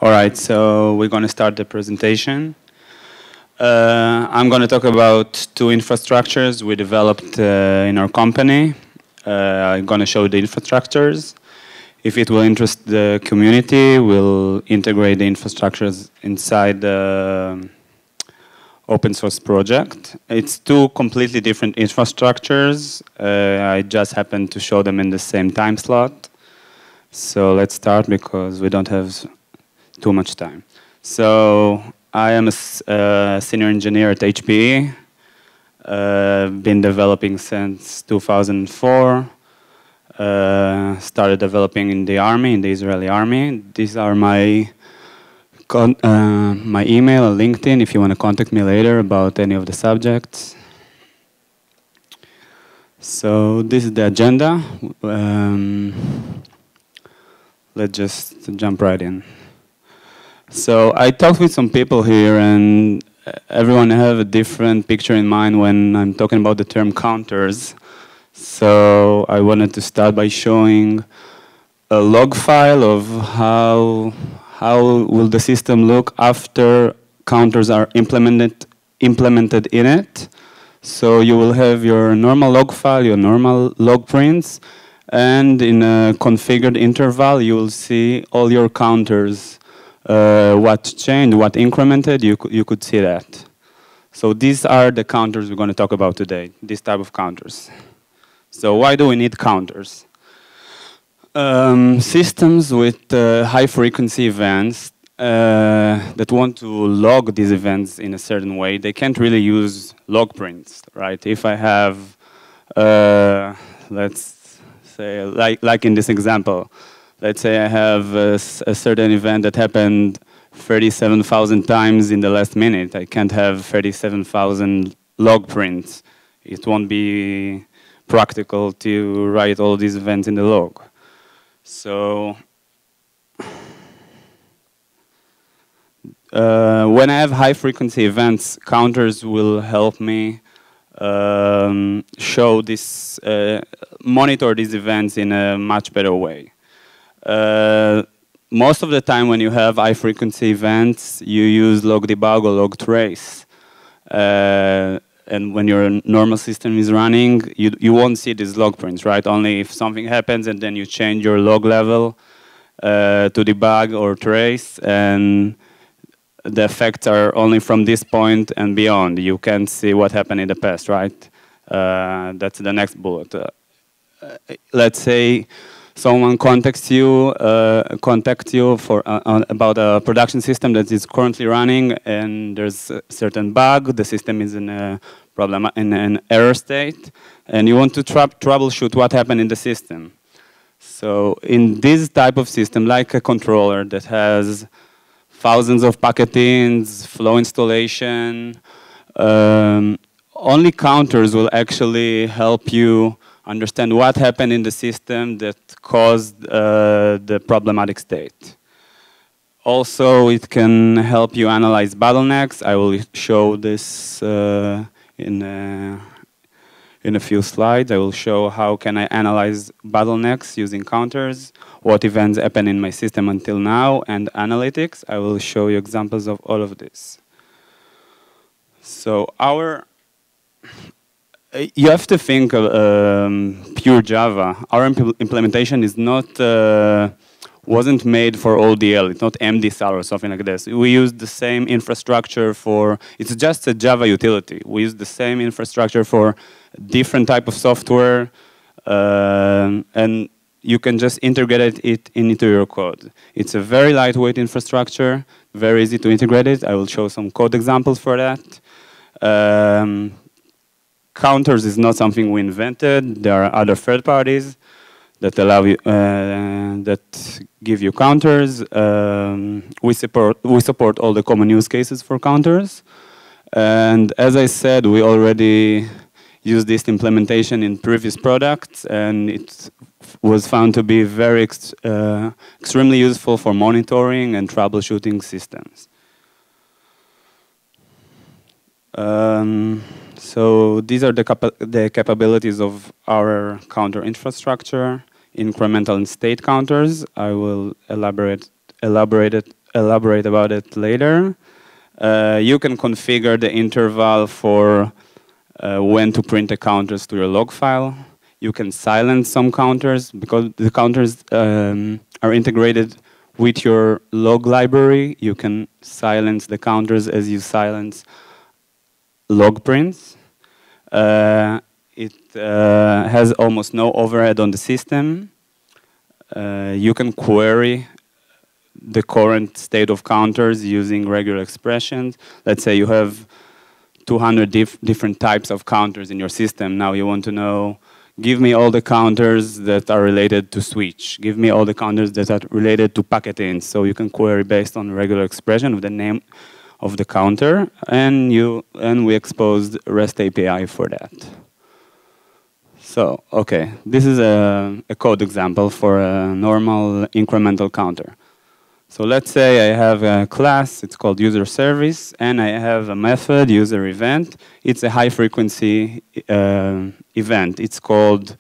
All right, so we're going to start the presentation. I'm going to talk about two infrastructures we developed in our company. I'm going to show the infrastructures. If it will interest the community, we'll integrate the infrastructures inside the open source project. It's two completely different infrastructures. I just happened to show them in the same time slot. So let's start because we don't have too much time. So I am a senior engineer at HPE. Been developing since 2004. Started developing in the army, in the Israeli army. These are my my email and LinkedIn if you want to contact me later about any of the subjects. So this is the agenda. Let's just jump right in. So I talked with some people here, and everyone have a different picture in mind when I'm talking about the term counters. So I wanted to start by showing a log file of how will the system look after counters are implemented in it. So you will have your normal log file, your normal log prints, and in a configured interval, you will see all your counters. What changed, what incremented, you could see that. So these are the counters we're going to talk about today, this type of counters. So why do we need counters? Systems with high frequency events that want to log these events in a certain way, they can't really use log prints, right? If I have, let's say, like in this example, let's say I have a certain event that happened 37,000 times in the last minute. I can't have 37,000 log prints. It won't be practical to write all these events in the log. So when I have high frequency events, counters will help me show this, monitor these events in a much better way. Most of the time when you have high frequency events, you use log debug or log trace. And when your normal system is running, you won't see these log prints, right? Only if something happens and then you change your log level to debug or trace, and the effects are only from this point and beyond. You can't see what happened in the past, right? That's the next bullet. Let's say someone contacts you for about a production system that is currently running, and there's a certain bug. The system is in a problem, in an error state, and you want to troubleshoot what happened in the system. So in this type of system, like a controller that has thousands of packetings, flow installation, only counters will actually help you understand what happened in the system that caused the problematic state. Also, it can help you analyze bottlenecks. I will show this in a few slides. I will show how can I analyze bottlenecks using counters, what events happened in my system until now, and analytics. I will show you examples of all of this. So you have to think of pure Java. Our implementation is not, wasn't made for ODL. It's not MDSAL or something like this. We use the same infrastructure for, it's just a Java utility. We use the same infrastructure for different type of software, and you can just integrate it into your code. It's a very lightweight infrastructure, very easy to integrate it. I will show some code examples for that. Counters is not something we invented. There are other third parties that allow you, that give you counters. We support all the common use cases for counters. And as I said, we already used this implementation in previous products, and it was found to be very extremely useful for monitoring and troubleshooting systems. So these are the capabilities of our counter infrastructure, incremental and state counters. I will elaborate elaborate about it later. You can configure the interval for when to print the counters to your log file. You can silence some counters because the counters are integrated with your log library. You can silence the counters as you silence log prints. It has almost no overhead on the system. You can query the current state of counters using regular expressions. Let's say you have 200 different types of counters in your system. Now you want to know, give me all the counters that are related to switch. Give me all the counters that are related to packet ins. So you can query based on regular expression with the name of the counter, and we exposed REST API for that. So, okay, this is a code example for a normal incremental counter. So let's say I have a class, it's called user service, and I have a method, user event. It's a high frequency event. It's called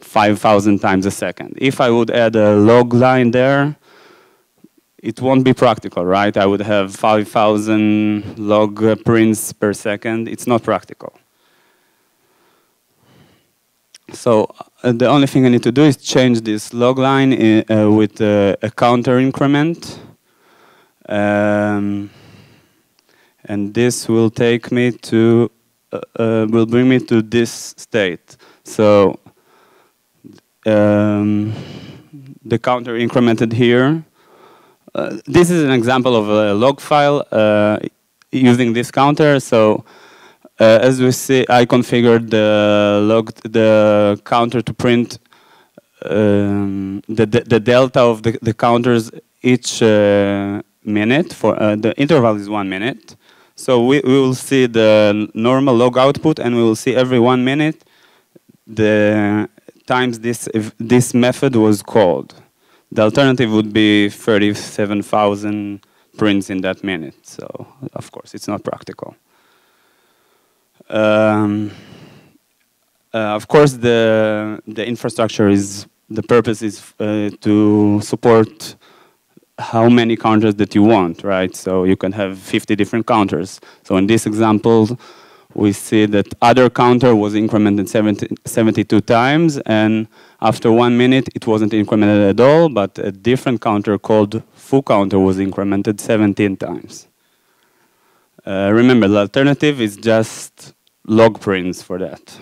5,000 times a second. If I would add a log line there, it won't be practical, right? I would have 5,000 log prints per second. It's not practical. So the only thing I need to do is change this log line with a counter increment. And this will take me to, will bring me to this state. So the counter incremented here. This is an example of a log file using this counter. So as we see, I configured the counter to print the delta of the counters each minute. For the interval is 1 minute. So we will see the normal log output, and we will see every 1 minute the times this method was called. The alternative would be 37,000 prints in that minute. So of course, it's not practical. Of course, the infrastructure is, the purpose is to support how many counters that you want, right? So you can have 50 different counters. So in this example, we see that other counter was incremented 72 times, and after 1 minute, it wasn't incremented at all, but a different counter called foo counter was incremented 17 times. Remember, the alternative is just log prints for that.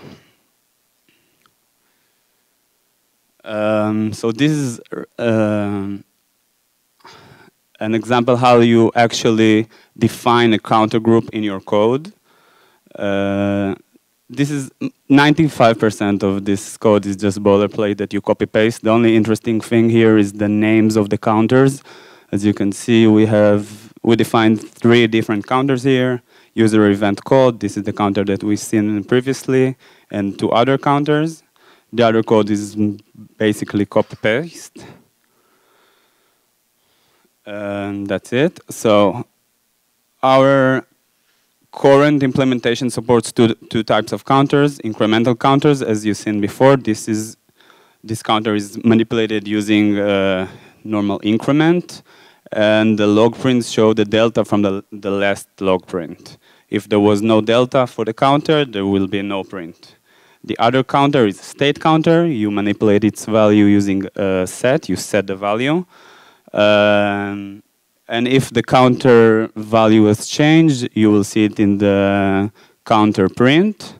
So this is an example how you actually define a counter group in your code. This is 95% of this code is just boilerplate that you copy paste. The only interesting thing here is the names of the counters. As you can see, we defined 3 different counters here. User event code, this is the counter that we've seen previously, and 2 other counters. The other code is basically copy paste. And that's it. So our current implementation supports two types of counters. Incremental counters, as you've seen before. This counter is manipulated using normal increment, and the log prints show the delta from the last log print. If there was no delta for the counter, there will be no print. The other counter is a state counter. You manipulate its value using a set. You set the value. And if the counter value has changed, you will see it in the counter print.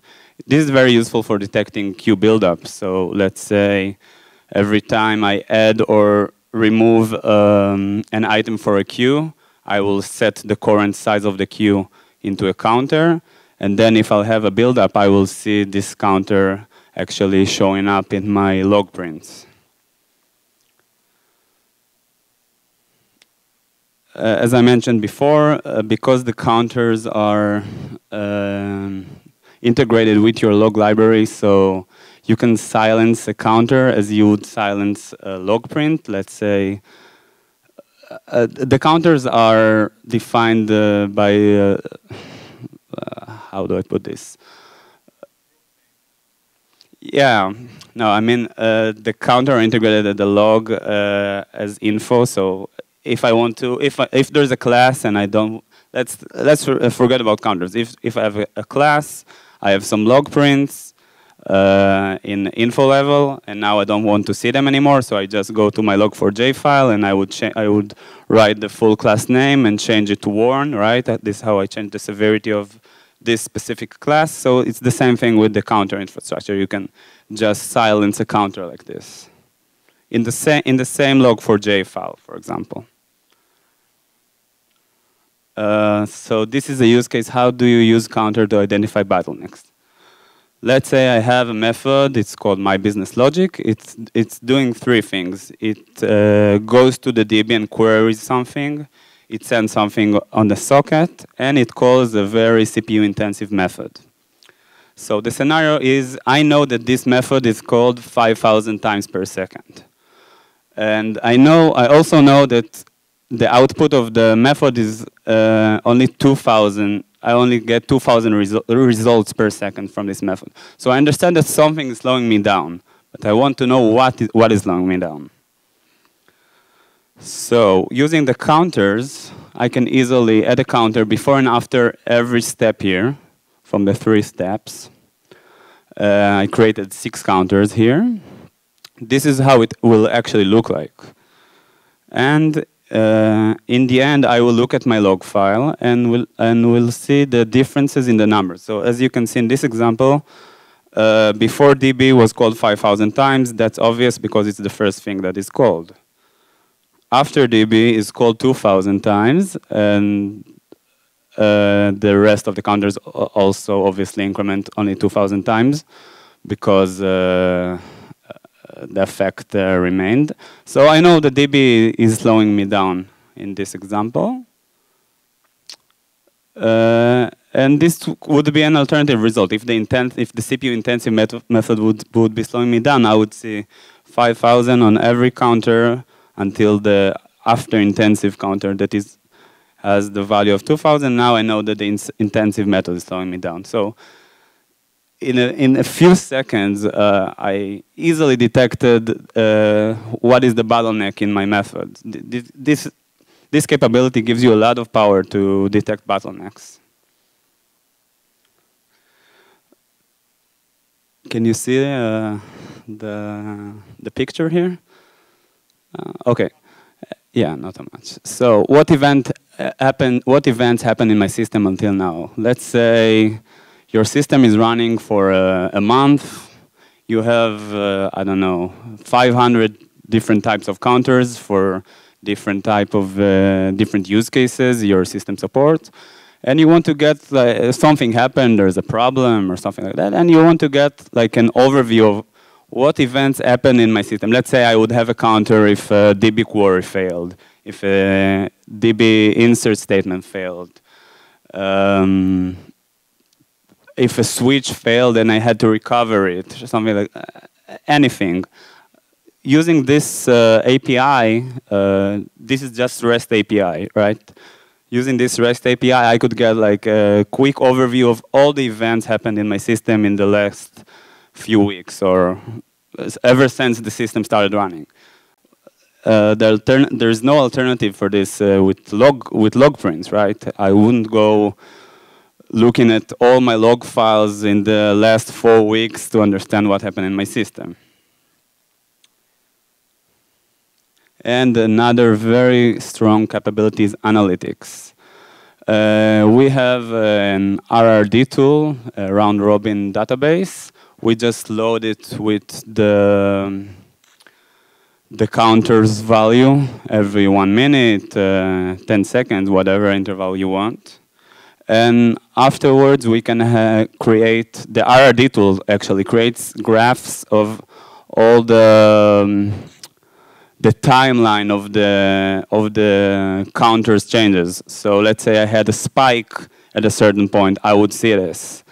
This is very useful for detecting queue buildup. So let's say every time I add or remove an item for a queue, I will set the current size of the queue into a counter. And then if I'll have a buildup, I will see this counter actually showing up in my log prints. As I mentioned before, because the counters are integrated with your log library, so you can silence a counter as you would silence a log print. Let's say the counters are defined by, how do I put this? Yeah, no, I mean, the counter are integrated at the log as info, so if I want to, if there's a class and I don't, let's forget about counters. If I have a class, I have some log prints in info level, and now I don't want to see them anymore, so I just go to my log4j file, and I would write the full class name and change it to warn, right? This is how I change the severity of this specific class. So it's the same thing with the counter infrastructure. You can just silence a counter like this in the same log4j file, for example. So this is a use case. How do you use counter to identify bottlenecks? Let's say I have a method. It's called myBusinessLogic. It's doing three things. It goes to the DB and queries something. It sends something on the socket, and it calls a very CPU-intensive method. So the scenario is, I know that this method is called 5,000 times per second. And I also know that the output of the method is only 2,000. I only get 2,000 results per second from this method. So I understand that something is slowing me down, but I want to know what is slowing me down. So using the counters, I can easily add a counter before and after every step here from the 3 steps. I created 6 counters here. This is how it will actually look like. And in the end, I will look at my log file and we'll see the differences in the numbers. So as you can see in this example, before DB was called 5,000 times. That's obvious because it's the first thing that is called. After DB is called 2,000 times, and the rest of the counters also obviously increment only 2,000 times because the effect remained. So I know the DB is slowing me down in this example. And this would be an alternative result. If the CPU intensive method would be slowing me down, I would see 5,000 on every counter until the after intensive counter that has the value of 2,000. Now I know that the intensive method is slowing me down. So in a few seconds, I easily detected what is the bottleneck in my method. This capability gives you a lot of power to detect bottlenecks. Can you see the picture here? Okay. Yeah, not so much. So what events happen in my system until now? Let's say your system is running for a month. You have, I don't know, 500 different types of counters for different type of different use cases your system supports. And you want to get something happened, there's a problem or something like that, and you want to get like an overview of what events happen in my system. Let's say I would have a counter if a DB query failed, if a DB insert statement failed, if a switch failed and I had to recover it, something like anything. Using this API, this is just REST API, right? Using this REST API, I could get like a quick overview of all the events happened in my system in the last few weeks or ever since the system started running. There's no alternative for this with log prints, right? I wouldn't go looking at all my log files in the last 4 weeks to understand what happened in my system. And another very strong capability is analytics. We have an RRD tool, a round-robin database. We just load it with the counter's value every 1 minute, 10 seconds, whatever interval you want. And afterwards, we can create, the RRD tool actually creates graphs of all the timeline of the counters changes. So let's say I had a spike at a certain point, I would see this.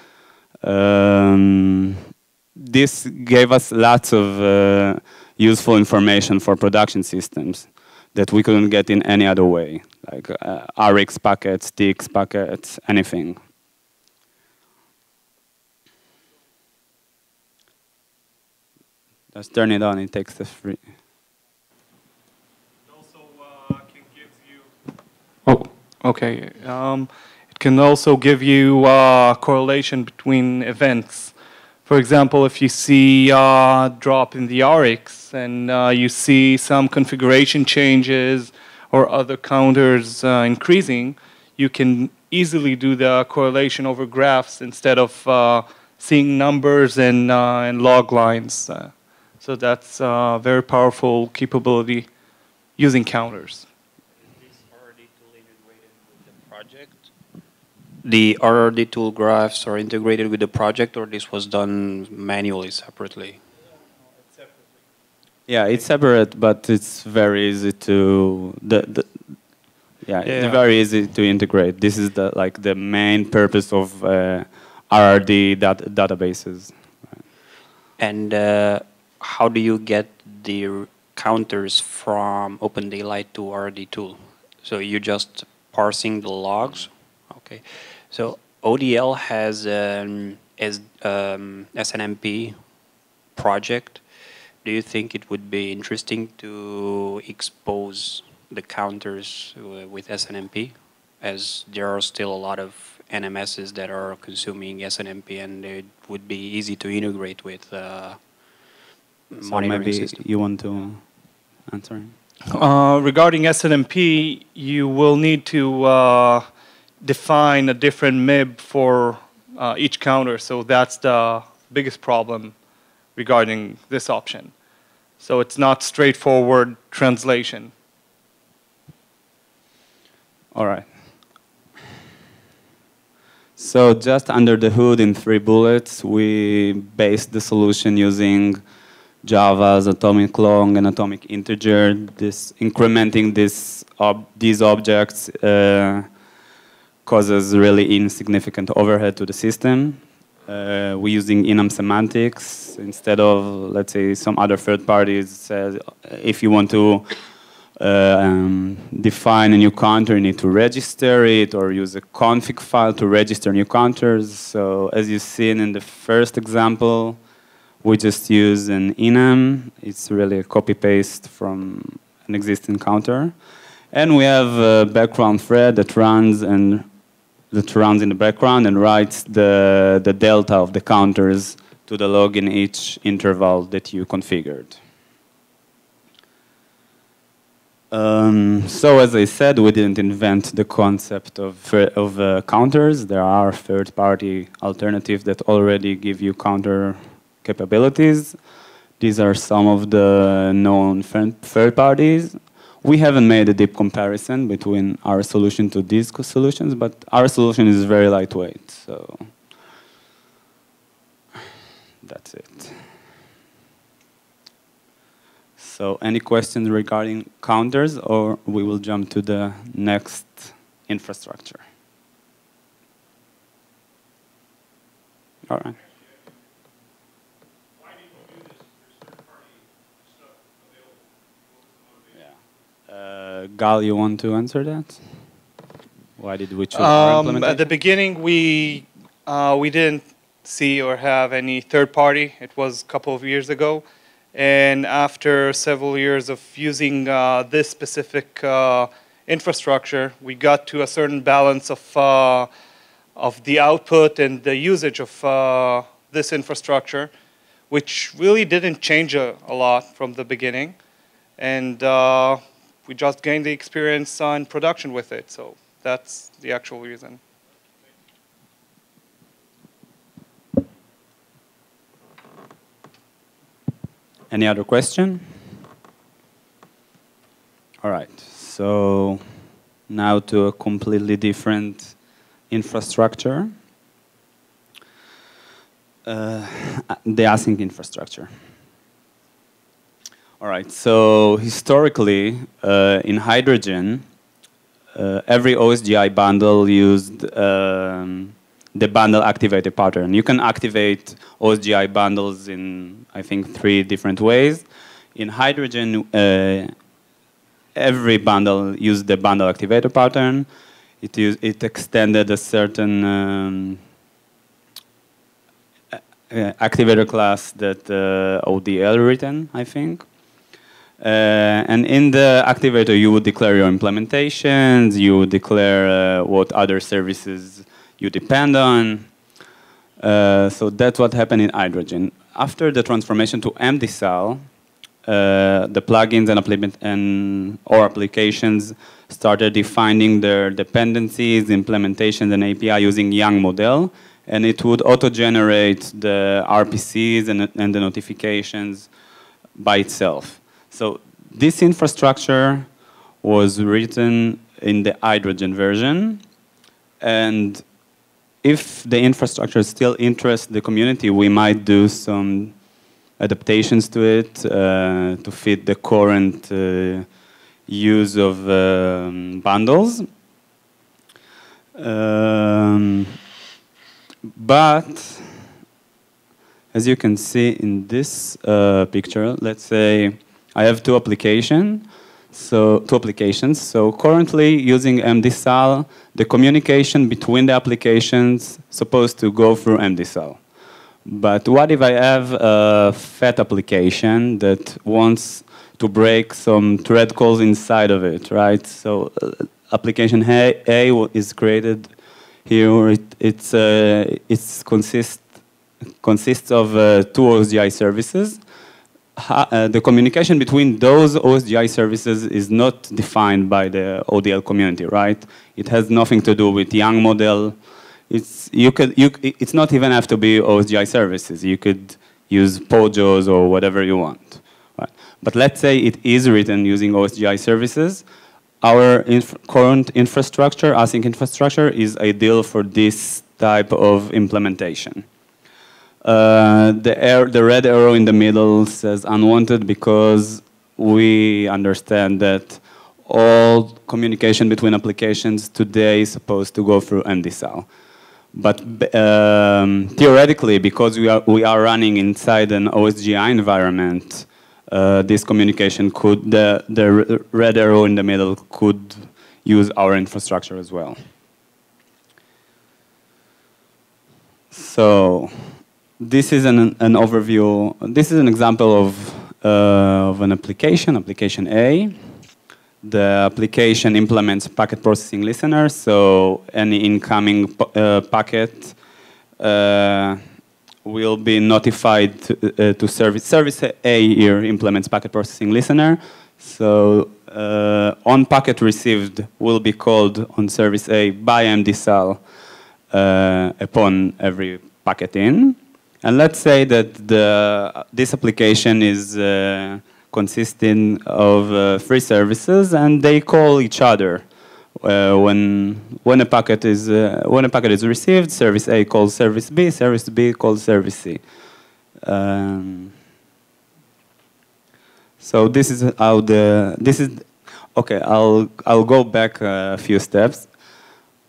This gave us lots of useful information for production systems that we couldn't get in any other way, like RX packets, TX packets, anything. Just turn it on, it takes the free. Also can give Okay. It can also give you correlation between events. For example, if you see a drop in the RX and you see some configuration changes or other counters increasing, you can easily do the correlation over graphs instead of seeing numbers and log lines. So that's a very powerful capability using counters. The RRD tool graphs are integrated with the project, or this was done manually, separately? Yeah, it's separate, but it's very easy to it's very easy to integrate. This is the main purpose of RRD databases. And how do you get the counters from OpenDaylight to RRD tool? So you're just parsing the logs? Okay. So ODL has an SNMP project. Do you think it would be interesting to expose the counters with SNMP, as there are still a lot of NMSs that are consuming SNMP, and it would be easy to integrate with monitoring system? Maybe you want to answer? Regarding SNMP, you will need to define a different MIB for each counter. So that's the biggest problem regarding this option. So it's not straightforward translation. All right. So just under the hood in 3 bullets, we based the solution using Java's atomic long and atomic integer. Incrementing these objects causes really insignificant overhead to the system. We're using enum semantics instead of, let's say, some other third parties says if you want to define a new counter, you need to register it or use a config file to register new counters. So as you've seen in the first example, we just use an enum. It's really a copy-paste from an existing counter. And we have a background thread that runs in the background and writes the delta of the counters to the log in each interval that you configured. So as I said, we didn't invent the concept of counters. There are third-party alternatives that already give you counter capabilities. These are some of the known third parties. We haven't made a deep comparison between our solution to these solutions, but our solution is very lightweight, so that's it. So any questions regarding counters, or we will jump to the next infrastructure? All right. Gal, you want to answer that? Why did we choose our implementation? At the beginning, we didn't see or have any third party. It was a couple of years ago. And after several years of using this specific infrastructure, we got to a certain balance of the output and the usage of this infrastructure, which really didn't change a lot from the beginning. And we just gained the experience on production with it. So that's the actual reason. Any other question? All right. So now to a completely different infrastructure. The ASYNC infrastructure. All right, so historically, in hydrogen, every OSGI bundle used the bundle activated pattern. You can activate OSGI bundles in, I think, 3 different ways. In hydrogen, every bundle used the bundle activator pattern. It extended a certain activator class that ODL written, I think. And in the activator, you would declare your implementations, you would declare what other services you depend on. So that's what happened in Hydrogen. After the transformation to MDSAL, the plugins and or applications started defining their dependencies, implementations, and API using Young model, and it would auto-generate the RPCs and the notifications by itself. So this infrastructure was written in the Hydrogen version, and if the infrastructure still interests the community, we might do some adaptations to it to fit the current use of bundles. But as you can see in this picture, let's say I have two applications. So currently using MDSAL, the communication between the applications supposed to go through MDSAL. But what if I have a fat application that wants to break some thread calls inside of it, right? So application A is created here. It consists of two OSGI services. The communication between those OSGI services is not defined by the ODL community, right? It has nothing to do with Young model. It's not even have to be OSGI services. You could use POJOs or whatever you want. Right? But let's say it is written using OSGI services. Our current infrastructure, ASYNC infrastructure, is ideal for this type of implementation. The red arrow in the middle says unwanted because we understand that all communication between applications today is supposed to go through MDSAL. But theoretically, because we are running inside an OSGI environment, this communication could, the red arrow in the middle could use our infrastructure as well. So this is an overview. This is an example of an application, application A. The application implements packet processing listener, so any incoming packet will be notified to service. Service A here implements packet processing listener, so on packet received will be called on service A by MDSAL upon every packet in. And let's say that this application is consisting of 3 services, and they call each other when a packet is received. Service A calls service B calls service C. So this is how okay. I'll go back a few steps.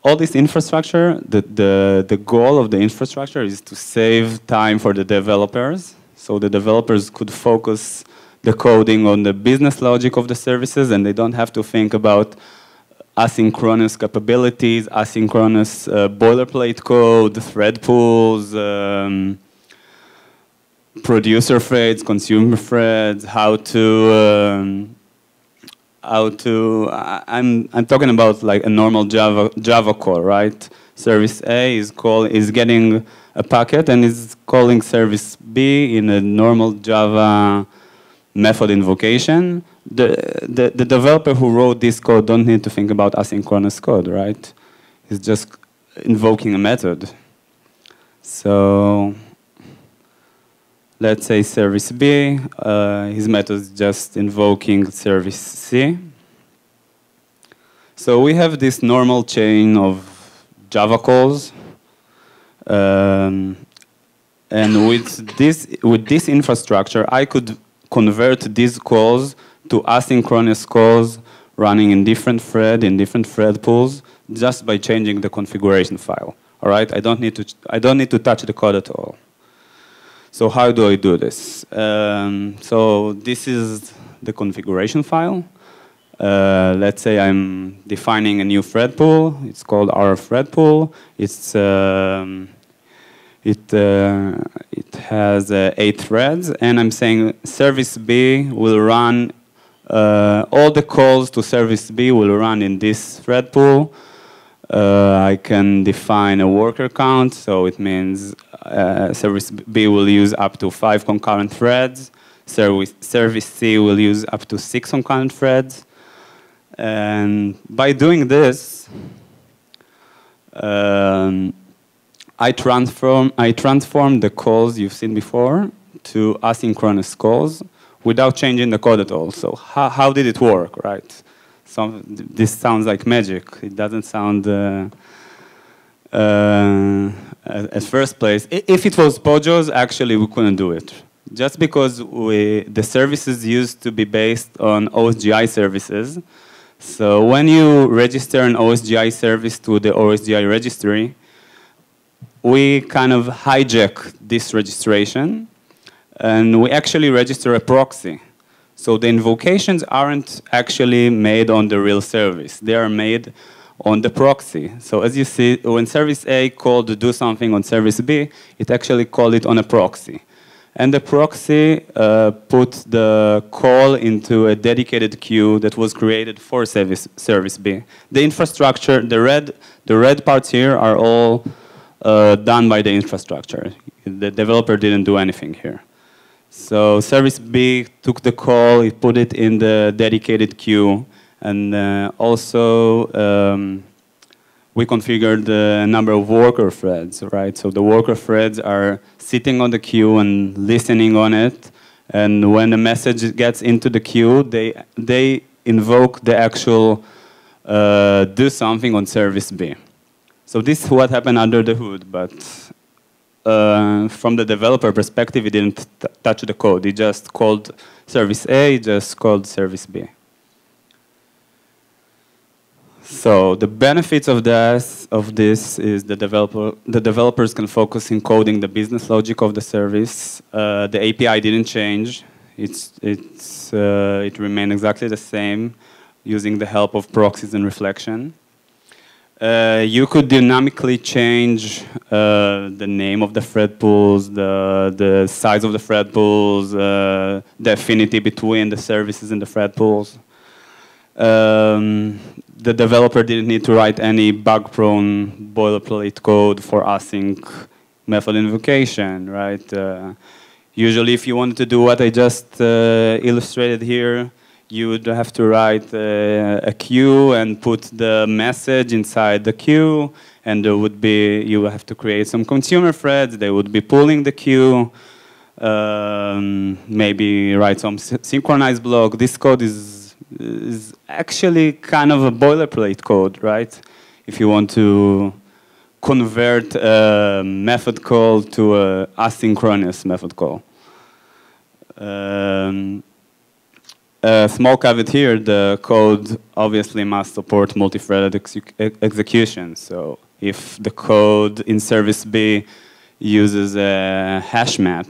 All this infrastructure, the goal of the infrastructure is to save time for the developers, so the developers could focus the coding on the business logic of the services, and they don't have to think about asynchronous capabilities, asynchronous boilerplate code, thread pools, producer threads, consumer threads, I'm talking about like a normal Java call, right? Service A is getting a packet and is calling service B in a normal Java method invocation. The developer who wrote this code don't need to think about asynchronous code, right? He's just invoking a method. So let's say service B, his method is just invoking service C. So we have this normal chain of Java calls. And with this infrastructure, I could convert these calls to asynchronous calls running in different thread pools, just by changing the configuration file. All right, I don't need to touch the code at all. So how do I do this? So this is the configuration file. Let's say I'm defining a new thread pool. It's called our thread pool. It has 8 threads, and I'm saying service B will run all the calls to service B will run in this thread pool. I can define a worker count, so it means service B will use up to 5 concurrent threads. Service C will use up to 6 concurrent threads. And by doing this, I transform the calls you've seen before to asynchronous calls without changing the code at all. So how did it work, right? This sounds like magic. It doesn't sound at first place. If it was POJOs, actually we couldn't do it. Just because the services used to be based on OSGI services. So when you register an OSGI service to the OSGI registry, we kind of hijack this registration, and we actually register a proxy. So the invocations aren't actually made on the real service. They are made on the proxy. So as you see, when service A called to do something on service B, it actually called it on a proxy. And the proxy put the call into a dedicated queue that was created for service B. The infrastructure, the red parts here are all done by the infrastructure. The developer didn't do anything here. So service B took the call, it put it in the dedicated queue, and also we configured the number of worker threads, right? So the worker threads are sitting on the queue and listening on it, and when the message gets into the queue, they invoke the actual do something on service B. So this is what happened under the hood, but from the developer perspective, it didn't touch the code. It just called service A, just called service B. So the benefits of this is the developers can focus in coding the business logic of the service. The API didn't change. It remained exactly the same using the help of proxies and reflection. You could dynamically change the name of the thread pools, the size of the thread pools, the affinity between the services and the thread pools. The developer didn't need to write any bug-prone boilerplate code for async method invocation, right? Usually, if you wanted to do what I just illustrated here, you would have to write a queue and put the message inside the queue, and there would be, you would have to create some consumer threads. They would be pulling the queue, maybe write some synchronized block. This code is actually kind of a boilerplate code, right? If you want to convert a method call to an asynchronous method call. A small caveat here, the code obviously must support multi-threaded execution. So if the code in service B uses a hash map,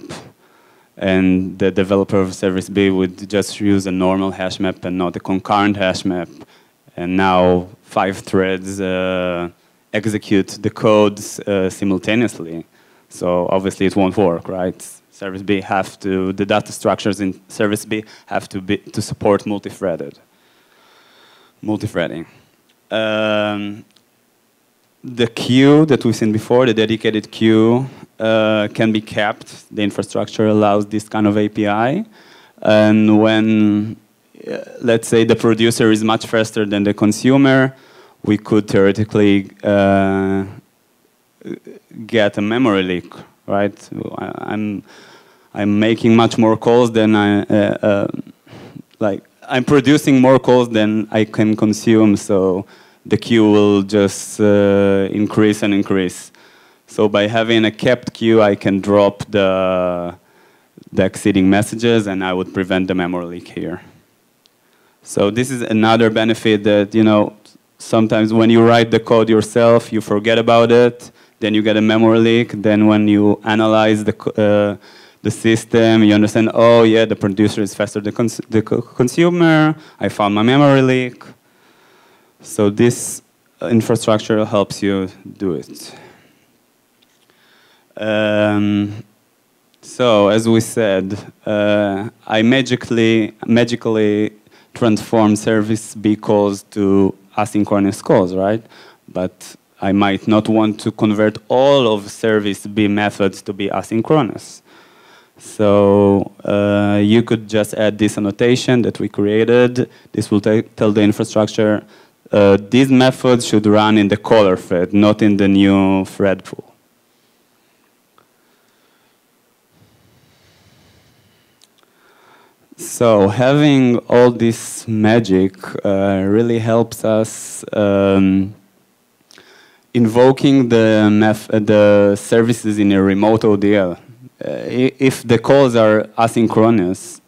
and the developer of service B would just use a normal hash map and not a concurrent hash map, and now 5 threads execute the codes simultaneously. So obviously it won't work, right? Service B have to, the data structures in service B have to support multi-threading. The queue that we've seen before, the dedicated queue, can be kept. The infrastructure allows this kind of API. And when, let's say, the producer is much faster than the consumer, we could theoretically get a memory leak, right? I'm making much more calls than I'm producing more calls than I can consume, so the queue will just increase and increase. So by having a kept queue, I can drop the exceeding messages, and I would prevent the memory leak here. So this is another benefit that, you know, sometimes when you write the code yourself, you forget about it, then you get a memory leak, then when you analyze the system, you understand, oh yeah, the producer is faster than the consumer, I found my memory leak. So this infrastructure helps you do it. So as we said, I magically transform service B calls to asynchronous calls, right? But I might not want to convert all of service B methods to be asynchronous. So you could just add this annotation that we created. This will tell the infrastructure, these methods should run in the caller thread, not in the new thread pool. So having all this magic really helps us invoking the services in a remote ODL. If the calls are asynchronous,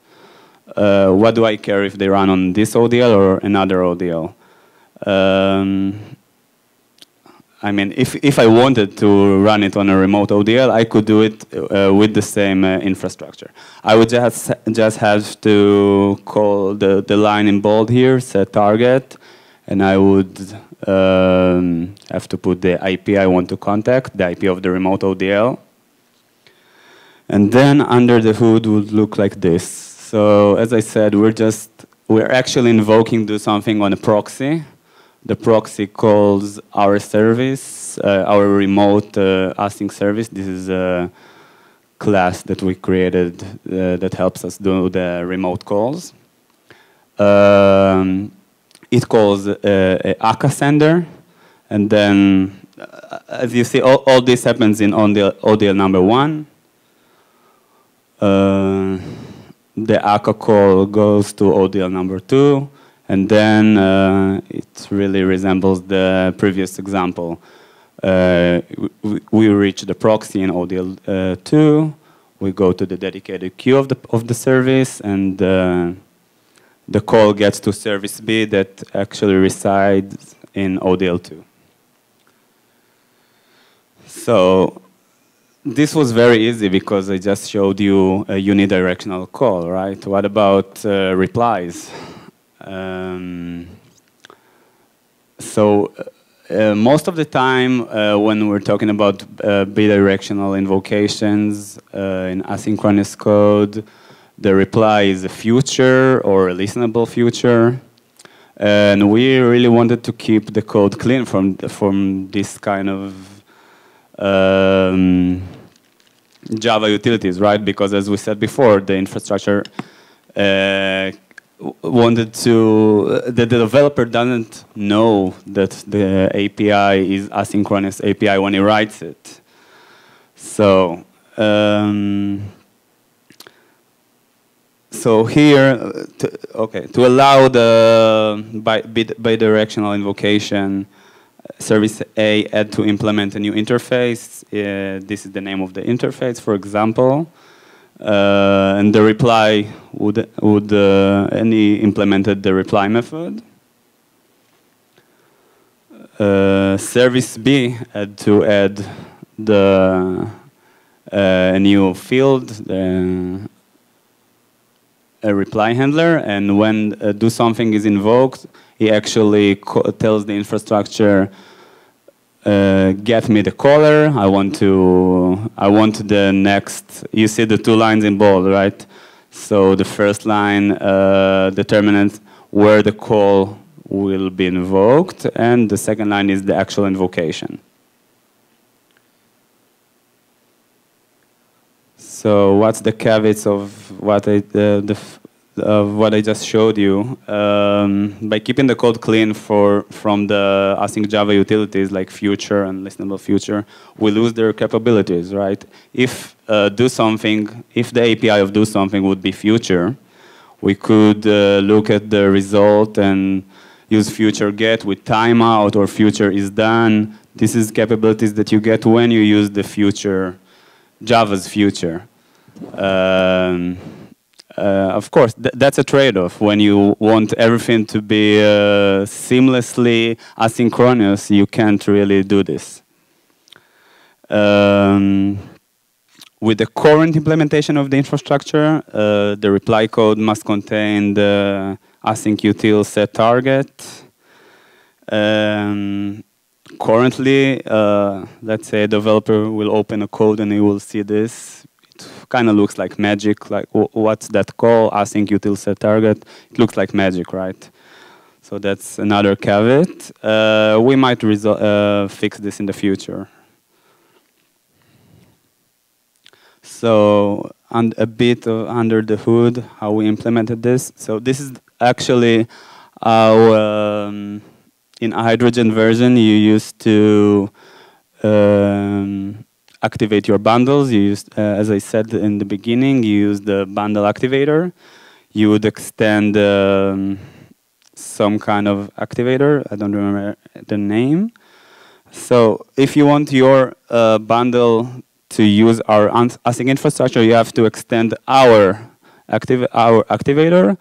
what do I care if they run on this ODL or another ODL? I mean, if I wanted to run it on a remote ODL, I could do it with the same infrastructure. I would just have to call the line in bold here, set target, and I would have to put the IP I want to contact, the IP of the remote ODL. And then under the hood would look like this. So as I said, we're actually invoking do something on a proxy. The proxy calls our service, our remote async service. This is a class that we created that helps us do the remote calls. It calls a ACA sender, and then, as you see, all this happens in ODL number 1. The ACA call goes to ODL number 2. And then it really resembles the previous example. We reach the proxy in ODL 2. We go to the dedicated queue of the service, and the call gets to service B that actually resides in ODL 2. So this was very easy because I just showed you a unidirectional call, right? What about replies? Most of the time when we're talking about bidirectional invocations in asynchronous code, the reply is a future or a listenable future. And we really wanted to keep the code clean from this kind of Java utilities, right? Because as we said before, the infrastructure wanted to, the developer doesn't know that the API is asynchronous API when he writes it. So, so here, to allow the bidirectional invocation, service A had to implement a new interface. This is the name of the interface, for example. And the reply and he implemented the reply method. Service B had to add a new field, a reply handler, and when do something is invoked, he actually tells the infrastructure, get me the caller. I want the next. You see the 2 lines in bold, right? So the first line determines where the call will be invoked, and the second line is the actual invocation. So what's the caveats of what I just showed you? By keeping the code clean from the async Java utilities like future and listenable future, we lose their capabilities, right? If if the API of do something would be future, we could look at the result and use future get with timeout or future is done. This is capabilities that you get when you use the future, Java's future. Of course, that's a trade-off. When you want everything to be seamlessly asynchronous, you can't really do this. With the current implementation of the infrastructure, the reply code must contain the async util set target. Currently, let's say a developer will open a code and he will see this. It kind of looks like magic. Like what's that call? Async util set target. It looks like magic, right? So that's another caveat. We might fix this in the future. So, and a bit under the hood, how we implemented this. So this is actually our, in a hydrogen version, you used to activate your bundles. You used, as I said in the beginning, you use the bundle activator. You would extend some kind of activator. I don't remember the name. So if you want your bundle to use our ASYNC infrastructure, you have to extend our activator,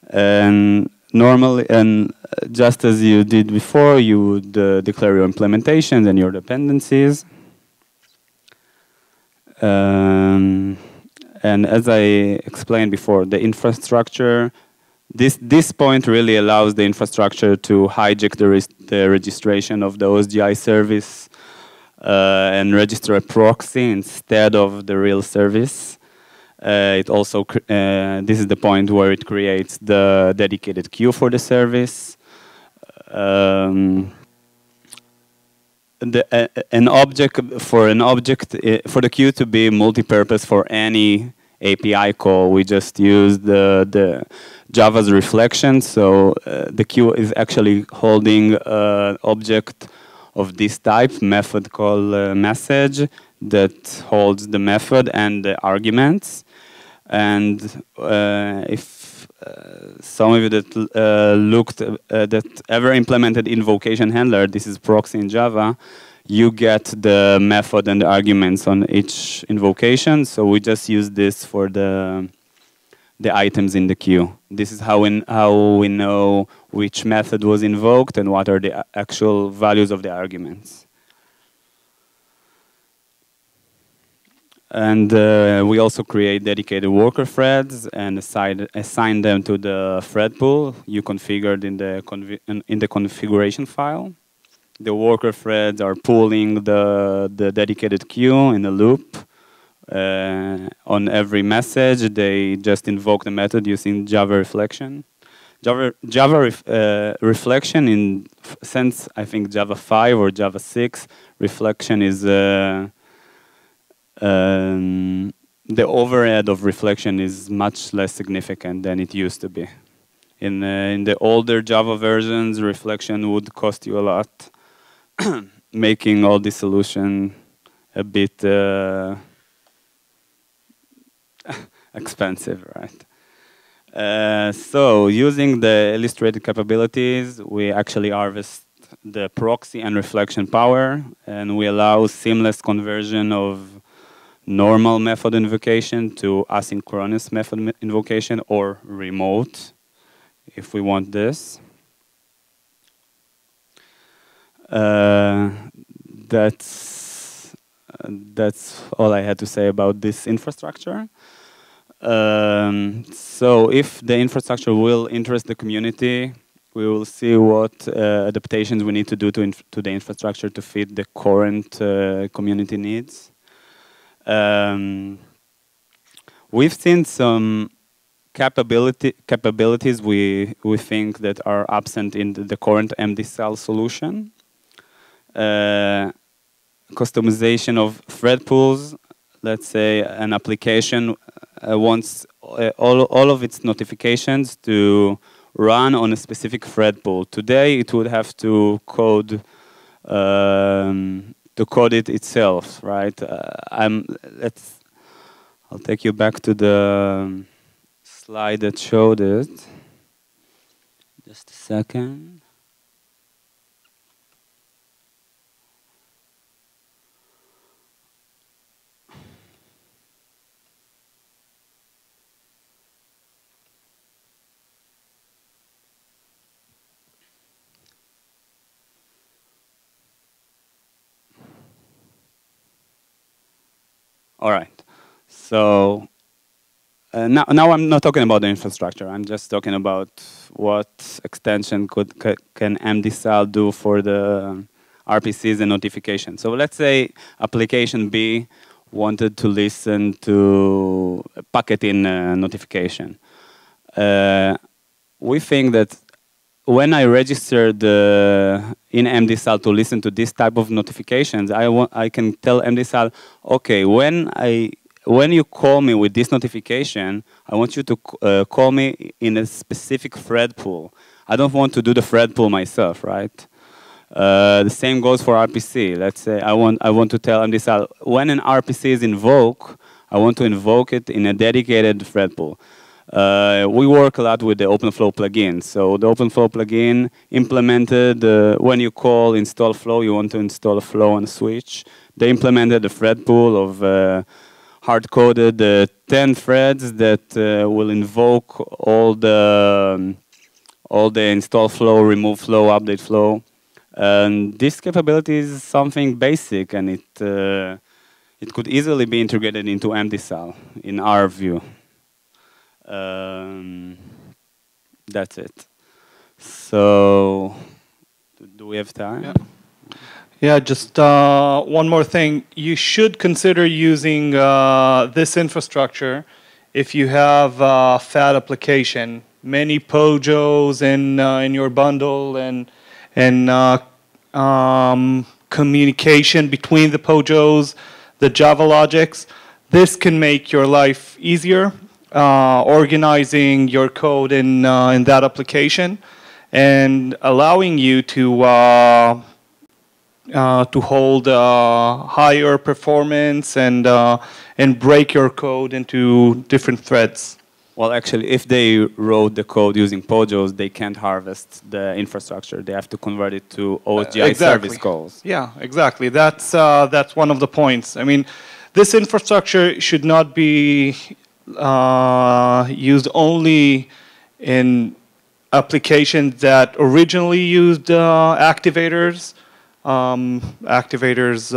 and normally, and just as you did before, you would declare your implementations and your dependencies. And as I explained before, the infrastructure, this point really allows the infrastructure to hijack the registration of the OSGI service and register a proxy instead of the real service. It also, this is the point where it creates the dedicated queue for the service. An object, for the queue to be multi-purpose for any API call, we just use the Java's reflection. So the queue is actually holding an object of this type, method called message, that holds the method and the arguments. And if some of you that looked that ever implemented invocation handler, this is proxy in Java, you get the method and the arguments on each invocation. So we just use this for the items in the queue. This is how we know which method was invoked and what are the actual values of the arguments. And we also create dedicated worker threads and assign them to the thread pool you configured in the configuration file. The worker threads are pulling the dedicated queue in a loop. On every message, they just invoke the method using Java reflection. Java reflection, since I think Java 5 or Java 6, reflection is the overhead of reflection is much less significant than it used to be. In the older Java versions, reflection would cost you a lot, making all the solution a bit expensive, right? So using the illustrated capabilities, we actually harvest the proxy and reflection power, and we allow seamless conversion of normal method invocation to asynchronous method invocation or remote, if we want this. That's all I had to say about this infrastructure. So if the infrastructure will interest the community, we will see what adaptations we need to do to the infrastructure to fit the current community needs. We've seen some capabilities we think that are absent in the current MDSAL solution. Customization of thread pools. Let's say an application wants all of its notifications to run on a specific thread pool. Today, it would have to code it itself, right? I'll take you back to the slide that showed it. Just a second. All right. So now I'm not talking about the infrastructure. I'm just talking about what extension can MDSAL do for the RPCs and notifications. So let's say application B wanted to listen to a packet in notification. We think that when I registered in MDSAL to listen to this type of notifications, I can tell MDSAL, okay, when you call me with this notification, I want you to call me in a specific thread pool. I don't want to do the thread pool myself, right? The same goes for RPC. Let's say I want to tell MDSAL, when an RPC is invoked, I want to invoke it in a dedicated thread pool. We work a lot with the OpenFlow plugin. So the OpenFlow plugin implemented, when you call install flow, you want to install a flow on a switch. They implemented a thread pool of hard-coded 10 threads that will invoke all the install flow, remove flow, update flow. And this capability is something basic, and it could easily be integrated into MDSAL, in our view. That's it. So, do we have time? Yeah. Yeah, just one more thing. You should consider using this infrastructure if you have a fat application. Many POJOs in your bundle and communication between the POJOs, the Java logics. This can make your life easier, organizing your code in that application and allowing you to hold higher performance and break your code into different threads. Well, actually, if they wrote the code using POJOs, they can't harvest the infrastructure. They have to convert it to OSGI service calls. Yeah, exactly. That's one of the points. I mean, this infrastructure should not be used only in applications that originally used activators. Activators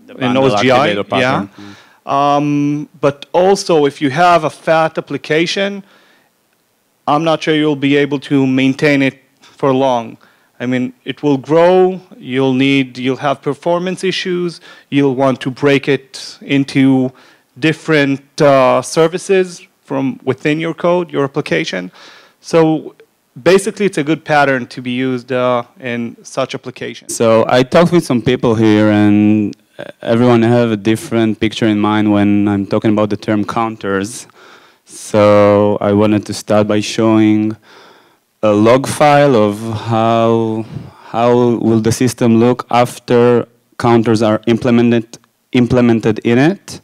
in OSGI, yeah. But also, if you have a fat application, I'm not sure you'll be able to maintain it for long. I mean, it will grow. You'll have performance issues. You'll want to break it into different services from within your code, your application. So basically, it's a good pattern to be used in such applications. So I talked with some people here, and everyone have a different picture in mind when I'm talking about the term counters. So I wanted to start by showing a log file of how will the system look after counters are implemented in it.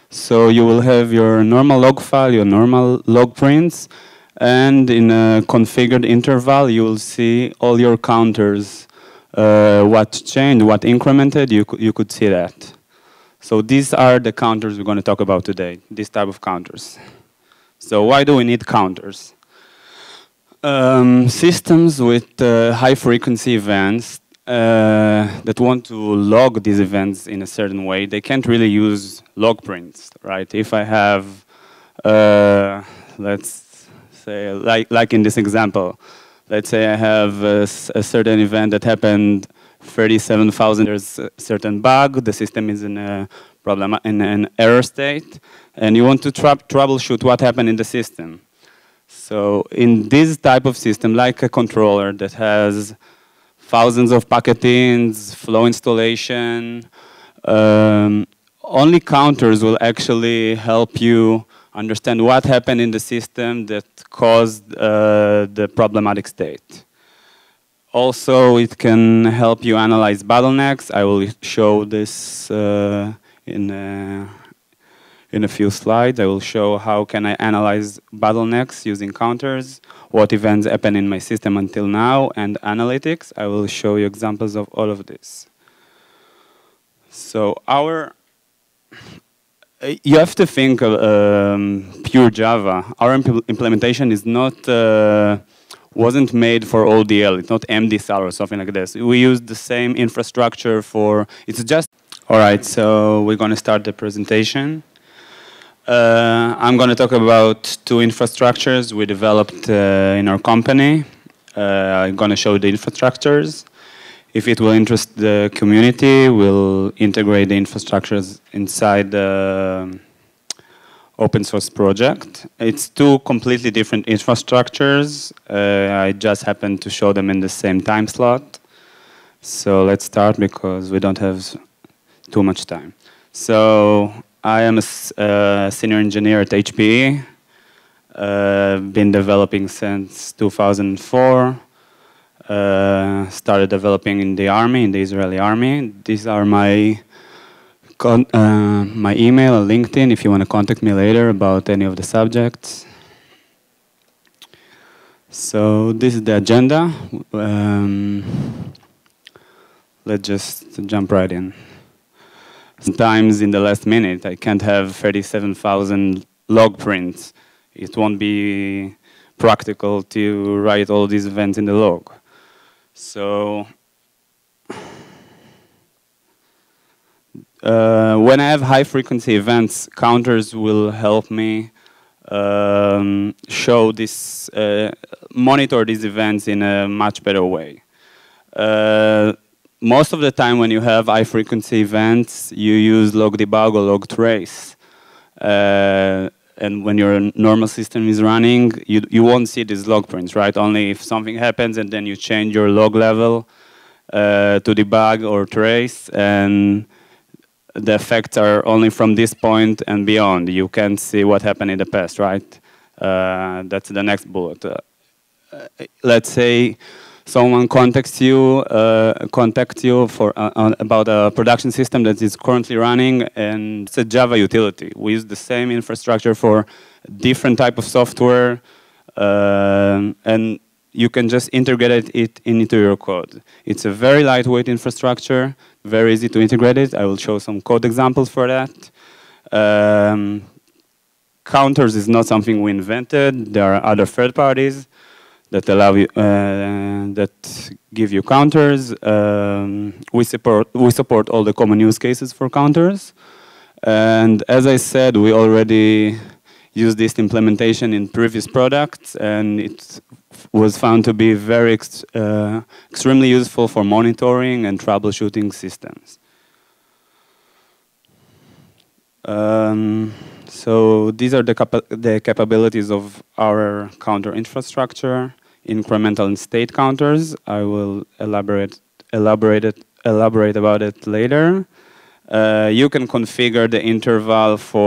So you will have your normal log file, your normal log prints, and in a configured interval, you will see all your counters, what changed, what incremented, you could see that. So these are the counters we're going to talk about today, this type of counters. So why do we need counters? Systems with high-frequency events that want to log these events in a certain way, they can't really use log prints, right? If I have, let's say, like in this example, let's say I have a certain event that happened 37,000, there's a certain bug, the system is in a problem, in an error state, and you want to troubleshoot what happened in the system. So in this type of system, like a controller that has thousands of packetings, flow installation, only counters will actually help you understand what happened in the system that caused the problematic state. Also, it can help you analyze bottlenecks. I will show this in a few slides. I will show how can I analyze bottlenecks using counters, what events happen in my system until now, and analytics. I will show you examples of all of this. So you have to think of pure Java. Our implementation is not, wasn't made for ODL. It's not MDSAL or something like this. We use the same infrastructure for, it's just, all right, so we're going to start the presentation. I'm going to talk about two infrastructures we developed in our company. I'm going to show the infrastructures. if it will interest the community, we'll integrate the infrastructures inside the open source project. It's two completely different infrastructures. I just happened to show them in the same time slot. So let's start because we don't have too much time. So I am a senior engineer at HPE. Been developing since 2004. Started developing in the army, in the Israeli army. These are my my email and LinkedIn if you want to contact me later about any of the subjects. So this is the agenda. Let's just jump right in. Sometimes in the last minute, I can't have 37,000 log prints. It won't be practical to write all these events in the log. So when I have high-frequency events, counters will help me show this, monitor these events in a much better way. Most of the time when you have high-frequency events, you use log debug or log trace. And when your normal system is running, you won't see these log prints, right? Only if something happens and then you change your log level to debug or trace, and the effects are only from this point and beyond. You can't see what happened in the past, right? That's the next bullet. Let's say someone contacts you for about a production system that is currently running, and it's a Java utility. We use the same infrastructure for different type of software, and you can just integrate it into your code. It's a very lightweight infrastructure, very easy to integrate it. I will show some code examples for that. Counters is not something we invented. There are other third parties that allow you, that give you counters. We support all the common use cases for counters. And as I said, we already used this implementation in previous products, and it was found to be very extremely useful for monitoring and troubleshooting systems. So these are the capabilities of our counter infrastructure. Incremental and state counters. I will elaborate about it later. You can configure the interval for